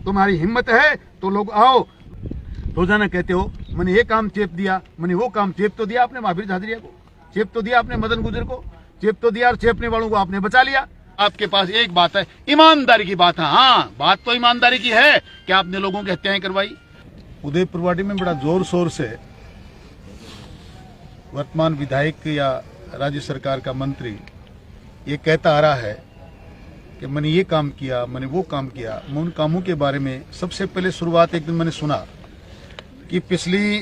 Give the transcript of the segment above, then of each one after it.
तुम्हारी हिम्मत है तो लोग आओ। रोजाना कहते हो मैंने ये काम चेप दिया, मैंने वो काम चेप तो दिया आपने महावीर झाझड़िया को, चेप तो दिया आपने मदन गुजर को, चेप तो दिया और चेपने वालों को आपने बचा लिया। आपके पास एक बात है, ईमानदारी की बात है। हाँ, बात तो ईमानदारी की है कि आपने लोगों की हत्याएं करवाई। उदयपुरवाटी में बड़ा जोर शोर से वर्तमान विधायक या राज्य सरकार का मंत्री ये कहता आ रहा है कि मैंने ये काम किया, मैंने वो काम किया। मैं उन कामों के बारे में सबसे पहले शुरुआत एक दिन मैंने सुना कि पिछली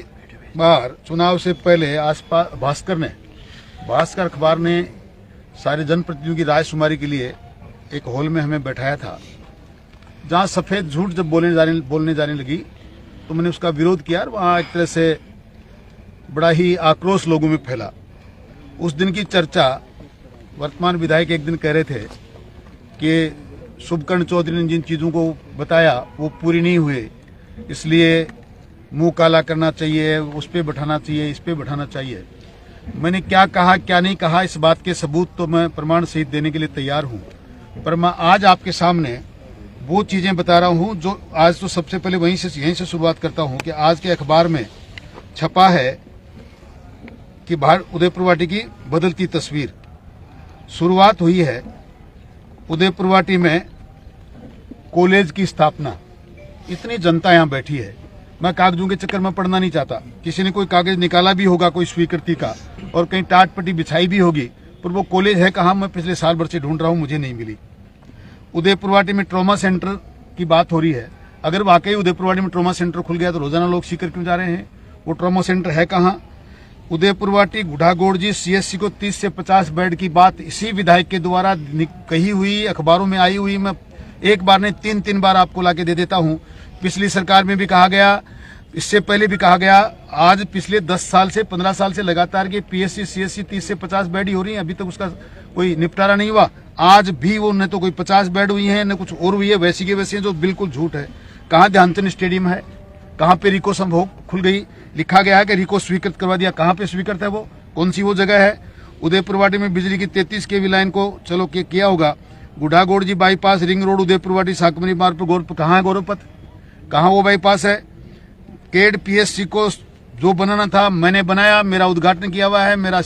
बार चुनाव से पहले आसपास भास्कर अखबार ने सारे जनप्रतिनिधियों की रायशुमारी के लिए एक हॉल में हमें बैठाया था, जहां सफेद झूठ जब बोलने जाने लगी तो मैंने उसका विरोध किया और वहां एक तरह से बड़ा ही आक्रोश लोगों में फैला। उस दिन की चर्चा वर्तमान विधायक एक दिन कह रहे थे कि शुभकर्ण चौधरी ने जिन चीज़ों को बताया वो पूरी नहीं हुए, इसलिए मुंह काला करना चाहिए, उस पर बैठाना चाहिए, इस पे बैठाना चाहिए। मैंने क्या कहा क्या नहीं कहा इस बात के सबूत तो मैं प्रमाण सहित देने के लिए तैयार हूं, पर मैं आज आपके सामने वो चीजें बता रहा हूं जो आज तो सबसे पहले यहीं से शुरुआत करता हूं कि आज के अखबार में छपा है कि उदयपुरवाटी की बदलती तस्वीर। शुरुआत हुई है उदयपुरवाटी में कॉलेज की स्थापना। इतनी जनता यहां बैठी है, मैं कागजों के चक्कर में पड़ना नहीं चाहता। किसी ने कोई कागज निकाला भी होगा कोई स्वीकृति का और कहीं टाट पट्टी बिछाई भी होगी, पर वो कॉलेज है कहाँ, मैं पिछले साल भर से ढूंढ रहा हूँ, मुझे नहीं मिली। उदयपुरवाटी में ट्रॉमा सेंटर की बात हो रही है। अगर वाकई उदयपुरवाटी में ट्रॉमा सेंटर खुल गया तो रोजाना लोग सीकर क्यों जा रहे हैं? वो ट्रॉमा सेंटर है कहाँ? उदयपुरवाटी गुढ़ागोड़जी सीएससी को 30 से 50 बेड की बात इसी विधायक के द्वारा कही हुई, अखबारों में आई हुई। मैं एक बार नहीं 3 बार आपको लाके दे देता हूँ। पिछली सरकार में भी कहा गया, इससे पहले भी कहा गया। आज पिछले 10 साल से 15 साल से लगातार के पीएससी सीएससी 30 से 50 बेड ही हो रही है, अभी तक उसका कोई निपटारा नहीं हुआ। आज भी वो न तो कोई 50 बेड हुई है न कुछ और हुई है, वैसी की वैसी है, जो बिल्कुल झूठ है। कहाँ ध्यानचंद स्टेडियम है, कहाँ पे रिको संभोग खुल गई, लिखा गया है कि रिको स्वीकृत करवा दिया, कहाँ पे स्वीकृत है वो, कौन सी वो जगह है? उदयपुरवाटी में बिजली की 33 kV लाइन को चलो किया होगा। गुढ़ागोड़जी बाईपास रिंग रोड उदयपुरवाटी साकमरी मार्ग पर कहाँ है गौरवपथ, कहाँ वो बाईपास है? केड पीएससी को जो बनाना था मैंने बनाया, मेरा उद्घाटन किया हुआ है, मेरा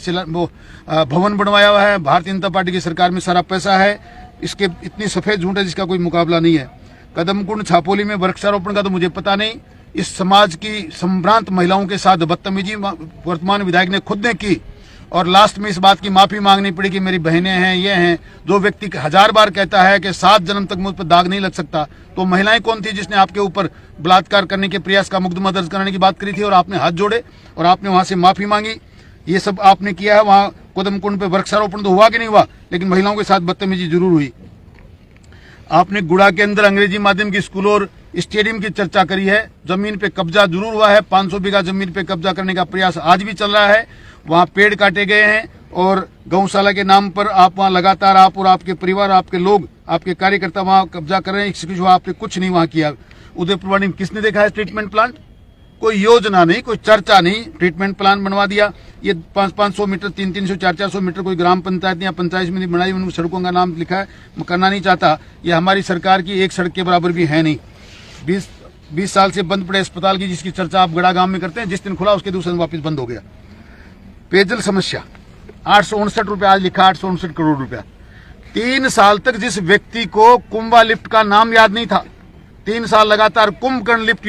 भवन बनवाया हुआ है। भारतीय जनता पार्टी की सरकार में सारा पैसा है। इसके इतनी सफेद झूठ है जिसका कोई मुकाबला नहीं है। कदमकुंड छापोली में वृक्षारोपण का तो मुझे पता नहीं। इस समाज की संभ्रांत महिलाओं के साथ बदतमीजी वर्तमान विधायक ने खुद ने की और लास्ट में इस बात की माफी मांगनी पड़ी कि मेरी बहनें हैं, ये हैं। जो व्यक्ति 1000 बार कहता है कि 7 जन्म तक मुझ पर दाग नहीं लग सकता, तो महिलाएं कौन थी जिसने आपके ऊपर बलात्कार करने के प्रयास का मुकदमा दर्ज कराने की बात करी थी और आपने हाथ जोड़े और आपने वहां से माफी मांगी? ये सब आपने किया है। वहां कदमकुंड पे वृक्षारोपण तो हुआ कि नहीं हुआ, लेकिन महिलाओं के साथ बदतमीजी जरूर हुई। आपने गुड़ा के अंदर अंग्रेजी माध्यम की स्कूल और स्टेडियम की चर्चा करी है। जमीन पे कब्जा जरूर हुआ है, 500 बीघा जमीन पे कब्जा करने का प्रयास आज भी चल रहा है। वहां पेड़ काटे गए हैं और गौशाला के नाम पर आप वहां लगातार आप और आपके परिवार, आपके लोग, आपके कार्यकर्ता वहां कब्जा कर रहे हैं। आपने कुछ नहीं वहां किया। उदयपुरवाटी में किसने देखा है ट्रीटमेंट प्लांट? कोई योजना नहीं, कोई चर्चा नहीं, ट्रीटमेंट प्लान बनवा दिया। ये 500 मीटर 300 400 मीटर कोई ग्राम पंचायत या पंचायत में बनाई, उन सड़कों का नाम लिखा है, मैं करना नहीं चाहता। ये हमारी सरकार की एक सड़क के बराबर भी है नहीं। 20 साल से बंद पड़े अस्पताल की जिसकी चर्चा आप गड़ा गांव में करते हैं, जिस दिन खुला उसके दूसरे दिन वापस बंद हो गया। पेयजल समस्या 859 रुपया, आज लिखा 859 करोड़ रुपया। 3 साल तक जिस व्यक्ति को कुंभा लिफ्ट का नाम याद नहीं था, 3 साल लगातार कुंभकर्ण लिफ्ट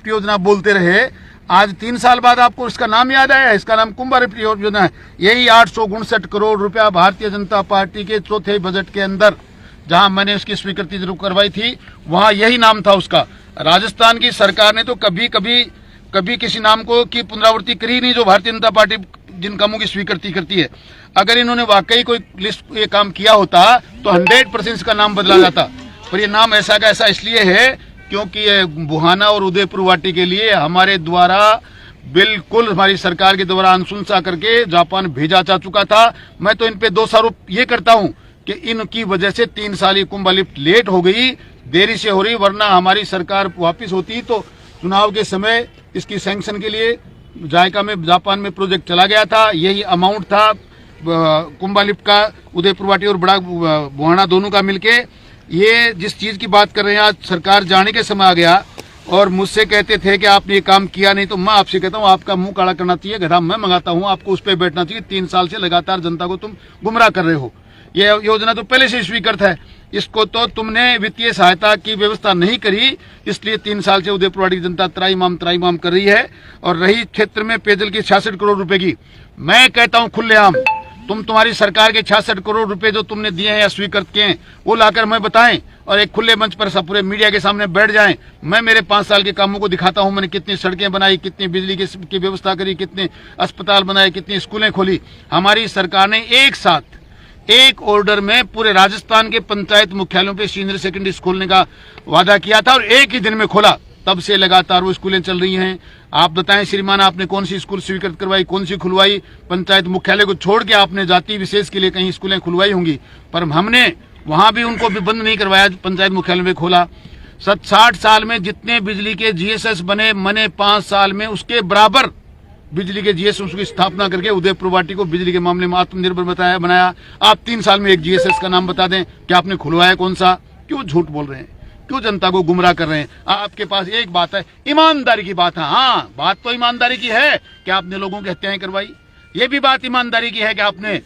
योजना बोलते रहे, आज 3 साल बाद आपको इसका नाम याद आया है? इसका नाम कुंभा लिफ्ट योजना है। यही 859 करोड़ रुपया भारतीय जनता पार्टी के चौथे बजट के अंदर, जहां मैंने उसकी स्वीकृति जरूर करवाई थी, वहां यही नाम था उसका। राजस्थान की सरकार ने तो कभी किसी नाम को की पुनरावृत्ति करी नहीं जो भारतीय जनता पार्टी जिन कामों की स्वीकृति करती है। अगर इन्होंने वाकई कोई लिस्ट ये काम किया होता तो 100% इसका नाम बदला जाता, पर ये नाम ऐसा का ऐसा इसलिए है क्योंकि ये बुहाना और उदयपुरवाटी के लिए हमारे द्वारा बिल्कुल हमारी सरकार के द्वारा अनुशंसा करके जापान भेजा जा चुका था। मैं तो इन पे दोषारोप ये करता हूं कि इनकी वजह से 3 साल ये कुंभा लिफ्ट लेट हो गई, देरी से हो रही, वरना हमारी सरकार वापिस होती तो चुनाव के समय इसकी सैंक्शन के लिए जायका में जापान में प्रोजेक्ट चला गया था। यही अमाउंट था कुंभा लिफ्ट का, उदयपुरवाटी और बड़ा बुहाना दोनों का मिलके ये जिस चीज की बात कर रहे हैं, आज सरकार जाने के समय आ गया और मुझसे कहते थे कि आपने ये काम किया नहीं, तो मैं आपसे कहता हूँ आपका मुंह काला करना चाहिए, गधा मैं मंगाता हूँ, आपको उस पर बैठना चाहिए। 3 साल से लगातार जनता को तुम गुमराह कर रहे हो। ये योजना तो पहले से स्वीकृत है, इसको तो तुमने वित्तीय सहायता की व्यवस्था नहीं करी, इसलिए 3 साल से उदयपुरवाड़ी की जनता त्राईमाम कर रही है। और रही क्षेत्र में पेयजल की 66 करोड़ रुपए की, मैं कहता हूँ खुलेआम तुम्हारी सरकार के 66 करोड़ रुपए जो तुमने दिए हैं या स्वीकृत किए हैं वो लाकर मैं बताएं और एक खुले मंच पर सब पूरे मीडिया के सामने बैठ जाएं। मैं मेरे 5 साल के कामों को दिखाता हूं, मैंने कितनी सड़कें बनाई, कितनी बिजली की व्यवस्था करी, कितने अस्पताल बनाए, कितनी स्कूलें खोली। हमारी सरकार ने एक साथ एक ऑर्डर में पूरे राजस्थान के पंचायत मुख्यालयों पे सीनियर सेकेंडरी स्कूल खोलने का वादा किया था और एक ही दिन में खोला। तब से लगातार वो स्कूलें चल रही हैं। आप बताएं श्रीमान, आपने कौन सी स्कूल स्वीकृत करवाई, कौन सी खुलवाई? पंचायत मुख्यालय को छोड़ के आपने जाति विशेष के लिए कहीं स्कूलें खुलवाई होंगी, पर हमने वहां भी उनको भी बंद नहीं करवाया, पंचायत मुख्यालय में खोला। 60 साल में जितने बिजली के जीएसएस बने, मैंने 5 साल में उसके बराबर बिजली के जीएसएस की स्थापना करके उदयपुरवाटी को बिजली के मामले में आत्मनिर्भर बनाया। आप 3 साल में एक जीएसएस का नाम बता दें कि आपने खुलवाया कौन सा? क्यों झूठ बोल रहे हैं, क्यों जनता को गुमराह कर रहे हैं? आपके पास एक बात है, ईमानदारी की बात है। हाँ, बात तो ईमानदारी की है कि आपने लोगों की हत्याएं करवाई। ये भी बात ईमानदारी की है कि आपने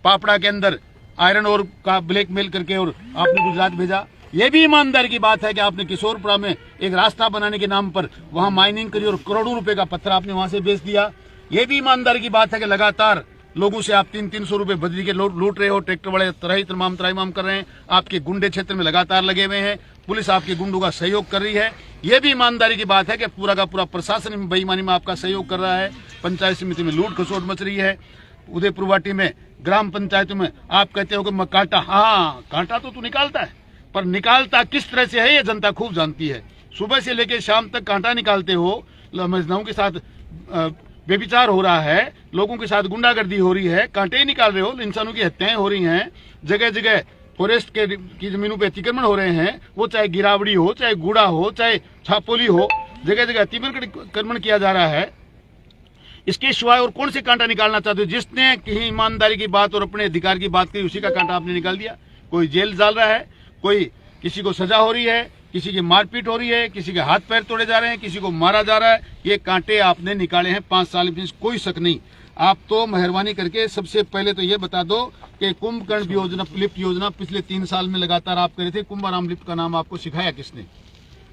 पापड़ा के अंदर आयरन और का ब्लैकमेल करके और आपने गुजरात भेजा। ये भी ईमानदारी की बात है कि आपने किशोरपुरा में एक रास्ता बनाने के नाम पर वहां माइनिंग करी और करोड़ों रुपए का पत्थर आपने वहां से बेच दिया। ये भी ईमानदारी की बात है कि लगातार लोगों से आप 300 रुपए बजरी के लूट रहे हो। ट्रैक्टर वाले त्राईमाम कर रहे हैं। आपके गुंडे क्षेत्र में लगातार लगे हुए हैं, पुलिस आपके गुंडों का सहयोग कर रही है। यह भी ईमानदारी की बात है कि पूरा का पूरा प्रशासन बेईमानी में आपका सहयोग कर रहा है। पंचायत समिति में लूट खसोट मच रही है। उदयपुरवाटी में ग्राम पंचायतों में आप कहते हो कि मैं कांटा, हाँ कांटा तो तू निकालता है, पर निकालता किस तरह से है ये जनता खूब जानती है। सुबह से लेकर शाम तक कांटा निकालते हो, महिलाओं के साथ व्यभिचार हो रहा है, लोगों के साथ गुंडागर्दी हो रही है, कांटे ही निकाल रहे हो, इंसानों की हत्याएं हो रही हैं, जगह जगह फॉरेस्ट की जमीनों पे अतिक्रमण हो रहे हैं, वो चाहे गिरावड़ी हो, चाहे गुड़ा हो, चाहे छापोली हो, जगह जगह अतिक्रमण किया जा रहा है। इसके सिवाय और कौन से कांटा निकालना चाहते हो? जिसने कहीं ईमानदारी की बात और अपने अधिकार की बात की उसी का कांटा आपने निकाल दिया। कोई जेल डाल रहा है, कोई किसी को सजा हो रही है, किसी की मारपीट हो रही है, किसी के हाथ पैर तोड़े जा रहे हैं, किसी को मारा जा रहा है। ये कांटे आपने निकाले हैं 5 साल में, कोई शक नहीं। आप तो मेहरबानी करके सबसे पहले तो ये बता दो कि कुंभकर्ण योजना, लिफ्ट योजना पिछले 3 साल में लगातार आप करे थे। कुंभाराम लिफ्ट का नाम आपको सिखाया किसने?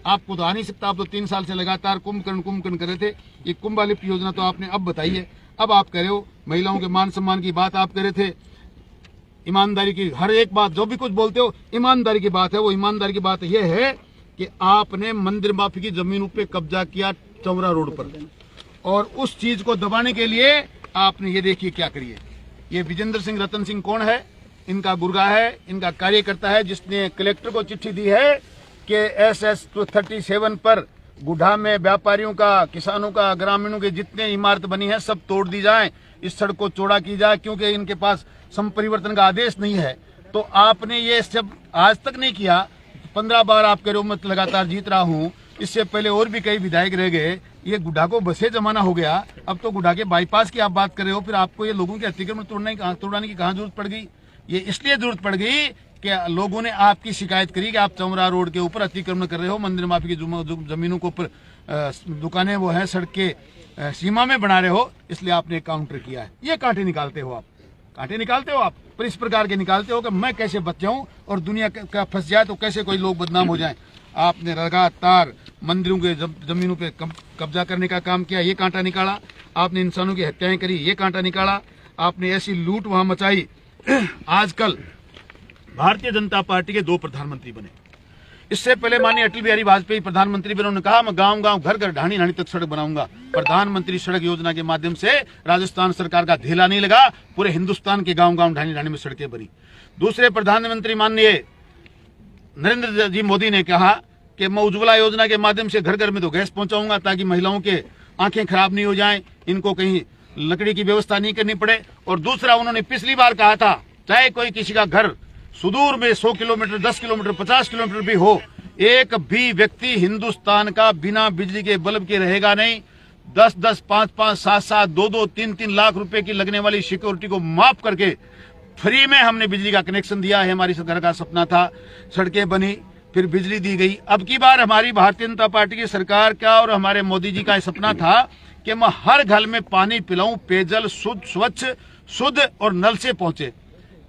आपको तो आ नहीं सकता, आप तो 3 साल से लगातार कुंभकर्ण कर रहे थे। ये कुंभा लिफ्ट योजना तो आपने अब बताई है। अब आप कह रहे हो महिलाओं के मान सम्मान की बात आप कह रहे थे, ईमानदारी की हर एक बात जो भी कुछ बोलते हो ईमानदारी की बात है। वो ईमानदारी की बात यह है कि आपने मंदिर माफी की जमीनों पे कब्जा किया चौरा रोड पर, और उस चीज को दबाने के लिए आपने ये देखिए क्या करिए। ये विजेंद्र सिंह रतन सिंह कौन है? इनका गुर्गा है, इनका कार्यकर्ता है, जिसने कलेक्टर को चिट्ठी दी है कि SS 37 पर गुढ़ा में व्यापारियों का, किसानों का, ग्रामीणों के जितने इमारत बनी है सब तोड़ दी जाए, इस सड़क को चौड़ा की जाए, क्योंकि इनके पास संपरिवर्तन का आदेश नहीं है। तो आपने ये सब आज तक नहीं किया। 15 बार आपके रूप में लगातार जीत रहा हूँ, इससे पहले और भी कई विधायक रह गए। ये गुढ़ा को बसे जमाना हो गया, अब तो गुढ़ा के बाईपास की आप बात कर रहे हो, फिर आपको ये लोगों के अतिक्रमण तोड़ाने की कहाँ जरूरत पड़ गई? ये इसलिए जरूरत पड़ गई कि लोगों ने आपकी शिकायत करी कि आप चौरा रोड के ऊपर अतिक्रमण कर रहे हो, मंदिर माफी की जमीनों के ऊपर दुकानें वो हैं सड़क के सीमा में बना रहे हो, इसलिए आपने काउंटर किया है। ये कांटे निकालते हो आप, कांटे निकालते हो आप, पर इस प्रकार के निकालते हो कि मैं कैसे बच जाऊं और दुनिया का फंस जाए तो कैसे कोई लोग बदनाम हो जाएं। आपने लगातार मंदिरों के जमीनों पे कब्जा करने का काम किया, ये कांटा निकाला। आपने इंसानों की हत्याएं करी, ये कांटा निकाला। आपने ऐसी लूट वहां मचाई। आजकल भारतीय जनता पार्टी के 2 प्रधानमंत्री बने। इससे पहले माननीय अटल बिहारी वाजपेयी प्रधानमंत्री बने, उन्होंने कहा मैं गांव गांव घर घर ढाणी ढाणी तक सड़क बनाऊंगा। प्रधानमंत्री सड़क योजना के माध्यम से राजस्थान सरकार का धेला नहीं लगा, पूरे हिंदुस्तान के गांव गांव ढाणी ढाणी में सड़कें बनी। दूसरे प्रधानमंत्री माननीय नरेंद्र जी मोदी ने कहा कि मैं उज्ज्वला योजना के माध्यम से घर घर में तो गैस पहुंचाऊंगा ताकि महिलाओं के आंखें खराब नहीं हो जाएं, इनको कहीं लकड़ी की व्यवस्था नहीं करनी पड़े। और दूसरा उन्होंने पिछली बार कहा था, चाहे कोई किसी का घर सुदूर में 100 किलोमीटर, 10 किलोमीटर, 50 किलोमीटर भी हो, एक भी व्यक्ति हिंदुस्तान का बिना बिजली के बल्ब के रहेगा नहीं। 10-10, 5-5, 7-7, 2-2, 3-3 लाख रुपए की लगने वाली सिक्योरिटी को माफ करके फ्री में हमने बिजली का कनेक्शन दिया है। हमारी सरकार का सपना था, सड़कें बनी, फिर बिजली दी गई। अब की बार हमारी भारतीय जनता पार्टी की सरकार का और हमारे मोदी जी का सपना था कि मैं हर घर में पानी पिलाऊं, पेयजल शुद्ध, स्वच्छ, शुद्ध और नल से पहुंचे।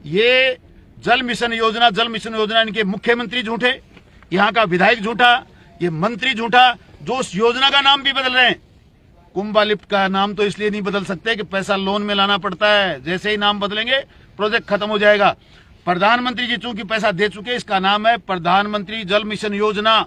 ये जल मिशन योजना इनके मुख्यमंत्री झूठे, यहाँ का विधायक झूठा, ये मंत्री झूठा, जो उस योजना का नाम भी बदल रहे हैं। कुंभा लिफ्ट का नाम तो इसलिए नहीं बदल सकते कि पैसा लोन में लाना पड़ता है, जैसे ही नाम बदलेंगे प्रोजेक्ट खत्म हो जाएगा। प्रधानमंत्री जी चूंकि पैसा दे चुके, इसका नाम है प्रधानमंत्री जल मिशन योजना।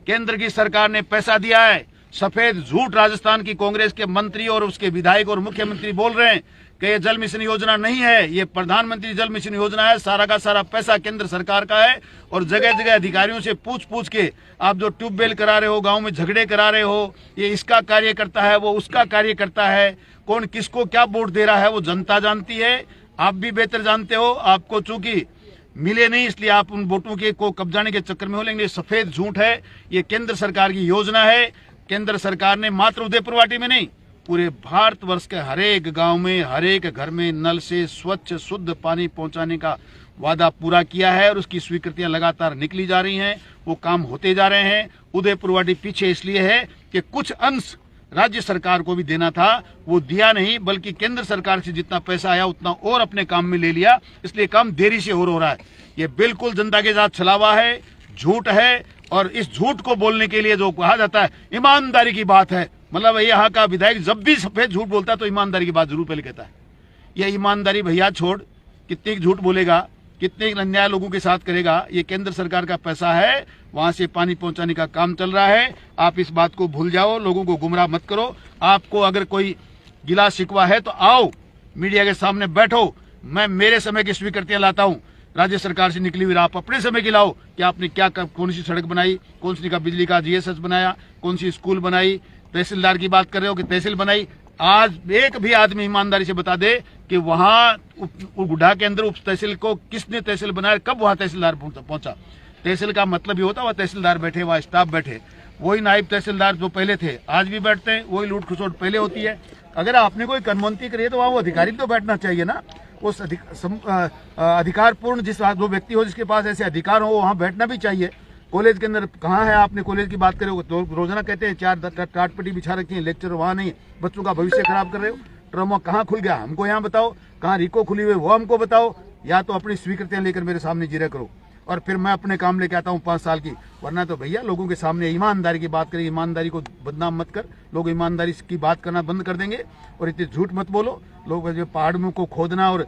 केंद्र की सरकार ने पैसा दिया है। सफेद झूठ राजस्थान की कांग्रेस के मंत्री और उसके विधायक और मुख्यमंत्री बोल रहे हैं कि ये जल मिशन योजना नहीं है, ये प्रधानमंत्री जल मिशन योजना है। सारा का सारा पैसा केंद्र सरकार का है और जगह जगह अधिकारियों से पूछ के आप जो ट्यूबवेल करा रहे हो, गांव में झगड़े करा रहे हो, ये इसका कार्य करता है, वो उसका कार्य करता है। कौन किसको क्या वोट दे रहा है वो जनता जानती है, आप भी बेहतर जानते हो। आपको चूंकि मिले नहीं इसलिए आप उन वोटों के को कब्जाने के चक्कर में हो, लेकिन ये सफेद झूठ है। ये केंद्र सरकार की योजना है। केंद्र सरकार ने मात्र उदयपुर वाटी में नहीं, पूरे भारतवर्ष के हरेक गांव में, हरेक घर में नल से स्वच्छ शुद्ध पानी पहुंचाने का वादा पूरा किया है और उसकी स्वीकृतियां लगातार निकली जा रही हैं, वो काम होते जा रहे हैं। उदयपुर वाटी पीछे इसलिए है कि कुछ अंश राज्य सरकार को भी देना था, वो दिया नहीं, बल्कि केंद्र सरकार से जितना पैसा आया उतना और अपने काम में ले लिया, इसलिए काम देरी से हो रहा है। ये बिल्कुल जनता के साथ छलावा है, झूठ है। और इस झूठ को बोलने के लिए जो कहा जाता है ईमानदारी की बात है, मतलब यहाँ का विधायक जब भी सफेद झूठ बोलता है तो ईमानदारी की बात जरूर पहले कहता है। यह ईमानदारी भैया छोड़, कितने झूठ बोलेगा, कितने अन्याय लोगों के साथ करेगा। ये केंद्र सरकार का पैसा है, वहां से पानी पहुंचाने का काम चल रहा है। आप इस बात को भूल जाओ, लोगों को गुमराह मत करो। आपको अगर कोई गिला शिकवा है तो आओ मीडिया के सामने बैठो, मैं मेरे समय की स्वीकृतियां लाता हूं, राज्य सरकार से निकली हुई। आप अपने समय की लाओ कि आपने क्या कौन सी सड़क बनाई, कौन सी का बिजली का जीएसएस बनाया, कौन सी स्कूल बनाई। तहसीलदार की बात कर रहे हो कि तहसील बनाई। आज एक भी आदमी ईमानदारी से बता दे कि वहां गुड्डा के अंदर उप तहसील को किसने तहसील बनाया, कब वहां तहसीलदार पहुंचा। तहसील का मतलब ये होता है वह तहसीलदार बैठे, वह स्टाफ बैठे, वही नायब तहसीलदार जो पहले थे आज भी बैठते हैं, वही लूट खसोट पहले होती है। अगर आपने कोई कनमंती करी है तो वहां वो अधिकारी तो बैठना चाहिए ना। उस अधिकारपूर्ण जो व्यक्ति हो, जिसके पास ऐसे अधिकार हो, वहां बैठना भी चाहिए। कॉलेज के अंदर कहाँ है, आपने कॉलेज की बात करोगे तो रोजाना कहते हैं 4 टाटपट्टी बिछा रखी है, लेक्चर वहां नहीं, बच्चों का भविष्य खराब कर रहे हो। ट्रमा कहाँ खुल गया हमको यहाँ बताओ, कहाँ रिको खुली हुई वो हमको बताओ, या तो अपनी स्वीकृतियां लेकर मेरे सामने जिरा करो और फिर मैं अपने काम लेके आता हूँ 5 साल की। वरना तो भैया लोगों के सामने ईमानदारी की बात करें, ईमानदारी को बदनाम मत कर, लोग ईमानदारी की बात करना बंद कर देंगे। और इतने झूठ मत बोलो, लोग जो पहाड़ में को खोदना और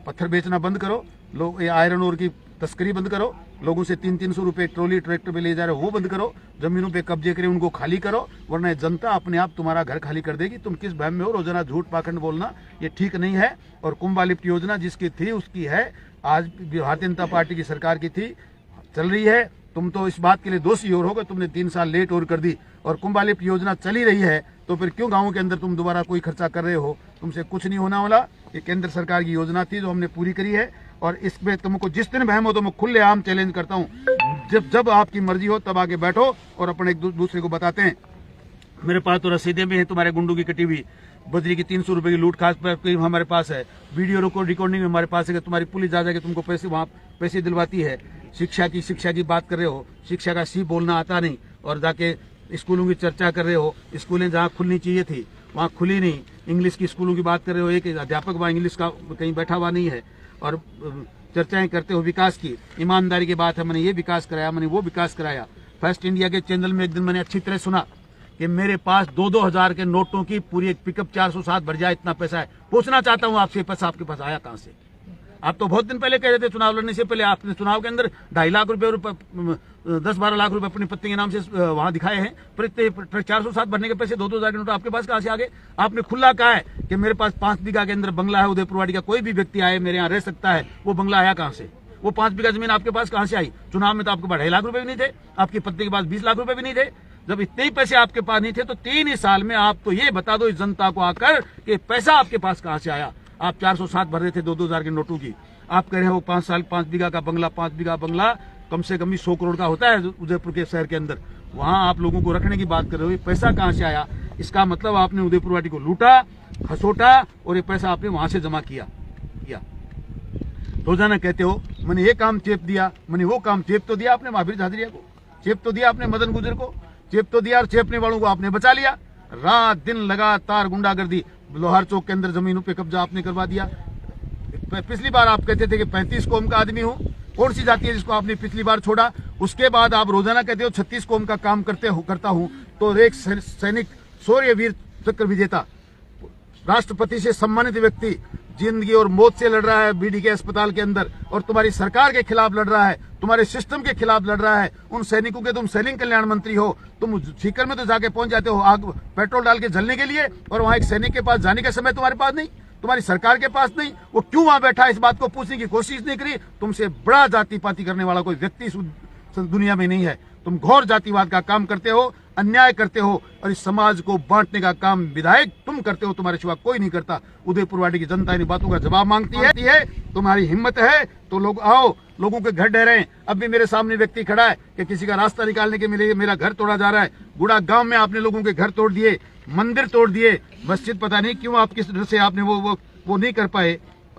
पत्थर बेचना बंद करो, लोग ये आयरन ओर की तस्करी बंद करो, लोगों से 300-300 रुपए ट्रॉली ट्रैक्टर पे ले जा रहे हो वो बंद करो, जमीनों पे कब्जे करें उनको खाली करो, वरना जनता अपने आप तुम्हारा घर खाली कर देगी। तुम किस भ्रम में हो, रोजाना झूठ पाखंड बोलना ये ठीक नहीं है। और कुंभा लिफ्ट योजना जिसकी थी उसकी है, आज भारतीय जनता पार्टी की सरकार की थी, चल रही है। तुम तो इस बात के लिए दोषी और हो गए, तुमने 3 साल लेट और कर दी। और कुंभा लिफ्ट योजना चली रही है तो फिर क्यों गाँव के अंदर तुम दोबारा कोई खर्चा कर रहे हो, तुमसे कुछ नहीं होना वाला। ये केंद्र सरकार की योजना थी जो हमने पूरी करी है। और इसमें तुमको जिस दिन बहम हो तो मैं खुलेआम चैलेंज करता हूँ, जब आपकी मर्जी हो तब आके बैठो और अपन एक दूसरे को बताते हैं। मेरे पास तो रसीदें भी हैं तुम्हारे गुंडों की कटी हुई, बजरी की 300 रुपए की लूट खास पर हमारे पास है, वीडियो रिकॉर्डिंग हमारे पास है कि तुम्हारी पुलिस जा जाके तुमको वहाँ पैसे दिलवाती है। शिक्षा की बात कर रहे हो, शिक्षा का सी बोलना आता नहीं और जाके स्कूलों की चर्चा कर रहे हो। स्कूलें जहाँ खुलनी चाहिए थी वहाँ खुली नहीं। इंग्लिश की स्कूलों की बात कर रहे हो, एक अध्यापक वहाँ इंग्लिश का कहीं बैठा हुआ नहीं है। और चर्चाएं करते हो विकास की, ईमानदारी की बात है, मैंने ये विकास कराया, मैंने वो विकास कराया। फर्स्ट इंडिया के चैनल में एक दिन मैंने अच्छी तरह सुना कि मेरे पास 2-2 हजार के नोटों की पूरी एक पिकअप 407 भर जाए, इतना पैसा है। पूछना चाहता हूँ आपसे, पैसा आपके पास आया कहाँ से? आप तो बहुत दिन पहले कह रहे थे चुनाव लड़ने से पहले, आपने चुनाव के अंदर 2.5 लाख रुपए और 10-12 लाख रुपए अपनी पत्नी के नाम से वहां दिखाए हैं, पर इतने 407 भरने के पैसे 2-2 हजार के नोट आपके पास कहां से आ गए? आपने खुला कहा है कि मेरे पास 5 बीघा के अंदर बंगला है उदयपुर वाटी का, कोई भी व्यक्ति आए मेरे यहाँ रह सकता है। वो बंगला आया कहां से? वो 5 बीघा जमीन आपके पास कहां से आई? चुनाव में तो आपके पास 2.5 लाख रुपए भी नहीं थे, आपकी पत्नी के पास 20 लाख रुपए भी नहीं थे। जब इतने ही पैसे आपके पास नहीं थे तो 3 ही साल में आप तो ये बता दो इस जनता को आकर कि पैसा आपके पास कहां से आया। आप 407 भर रहे थे 2-2 हजार के नोटों की, आप कह रहे हो 5 बीघा का बंगला, 5 बीघा बंगला कम से कम 100 करोड़ का होता है उदयपुर के शहर के अंदर, वहां आप लोगों को रखने की बात कर रहे हो। ये पैसा कहां से आया? इसका मतलब आपने उदयपुर वाटी को लूटा, खसोटा और ये पैसा आपने वहां से जमा किया। रोजाना कहते हो मैंने ये काम चेप दिया, मैंने वो काम चेप तो दिया आपने महावीर झाझड़िया को, चेप तो दिया आपने मदन गुजर को, चेप तो दिया और चेपने वालों को आपने बचा लिया। रात दिन लगातार गुंडागर्दी, लोहार चौक के अंदर जमीनों पे कब्जा आपने करवा दिया। पिछली बार आप कहते थे कि 35 कौम का आदमी हूं, कौन सी जाति है जिसको आपने पिछली बार छोड़ा? उसके बाद आप रोजाना कहते हो 36 कौम का काम करता हूं। तो एक सैनिक, शौर्यवीर चक्र विजेता, राष्ट्रपति से सम्मानित व्यक्ति जिंदगी और मौत से लड़ रहा है बीडी के अस्पताल के अंदर, और तुम्हारी सरकार के खिलाफ लड़ रहा है, तुम्हारे सिस्टम के खिलाफ लड़ रहा है। उन सैनिकों के तुम सैनिक कल्याण मंत्री हो, तुम सीकर में तो जाके पहुंच जाते हो आग पेट्रोल डाल के जलने के लिए, और वहां एक सैनिक के पास जाने का समय तुम्हारे पास नहीं, तुम्हारी सरकार के पास नहीं। वो क्यों वहां बैठा है इस बात को पूछने की कोशिश नहीं करी। तुमसे बड़ा जाति पाति करने वाला कोई व्यक्ति इस दुनिया में नहीं है। तुम घोर जातिवाद का काम करते हो, अन्याय करते हो, और इस समाज को बांटने का काम विधायक तुम करते हो, तुम्हारे सिवा कोई नहीं करता। उदयपुर वाड़ी की जनता इन बातों का जवाब मांगती है। तुम्हारी हिम्मत है तो लोग आओ, लोगों के घर डरे। अब भी मेरे सामने व्यक्ति खड़ा है कि किसी का रास्ता निकालने के लिए मेरा घर तोड़ा जा रहा है। गुड़ा गांव में आपने लोगों के घर तोड़ दिए, मंदिर तोड़ दिए, मस्जिद पता नहीं क्यों आप किस डर से आपने वो नहीं कर पाए।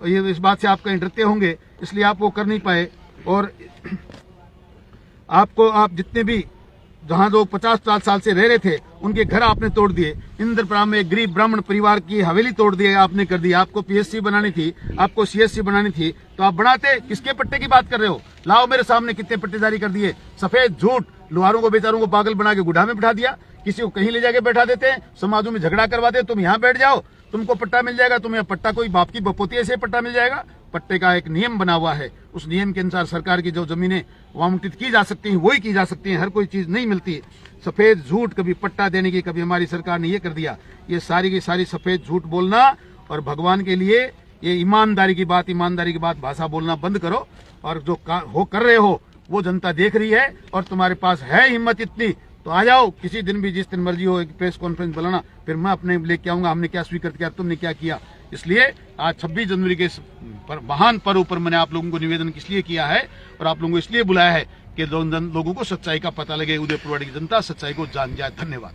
ये इस बात से आप कहीं डरते होंगे, इसलिए आप वो कर नहीं पाए। और आप जितने भी जहां लोग 50 साल से रह रहे थे उनके घर आपने तोड़ दिए। इंद्रपुरा में एक गरीब ब्राह्मण परिवार की हवेली तोड़ दी आपने कर दी। आपको पीएससी बनानी थी, आपको सीएससी बनानी थी, तो आप बनाते। किसके पट्टे की बात कर रहे हो? लाओ मेरे सामने कितने पट्टे जारी कर दिए। सफेद झूठ, लोहारों को बेचारों को पागल बना के गुढ़ा में बिठा दिया, किसी को कहीं ले जाके बैठा देते हैं, समाजों में झगड़ा करवाते। तुम यहाँ बैठ जाओ, तुमको पट्टा मिल जाएगा। तुम्हें पट्टा कोई बाप की बपोती से पट्टा मिल जाएगा? पट्टे का एक नियम बना हुआ है, उस नियम के अनुसार सरकार की जो जमीनें आवंटित की जा सकती हैं वही की जा सकती हैं। हर कोई चीज नहीं मिलती। सफेद झूठ, कभी पट्टा देने की, कभी हमारी सरकार ने ये कर दिया। ये सारी की सारी सफेद झूठ बोलना, और भगवान के लिए ये ईमानदारी की बात भाषा बोलना बंद करो। और जो कर रहे हो वो जनता देख रही है, और तुम्हारे पास है हिम्मत इतनी तो आ जाओ किसी दिन भी, जिस दिन मर्जी हो, एक प्रेस कॉन्फ्रेंस बुलाना, फिर मैं अपने लेके आऊंगा हमने क्या स्वीकृत किया, तुमने क्या किया। इसलिए आज 26 जनवरी के महान पर्व पर मैंने आप लोगों को निवेदन इसलिए किया है और आप लोगों को इसलिए बुलाया है कि लोगों को सच्चाई का पता लगे, उदयपुर वाड़ी की जनता सच्चाई को जान जाए। धन्यवाद।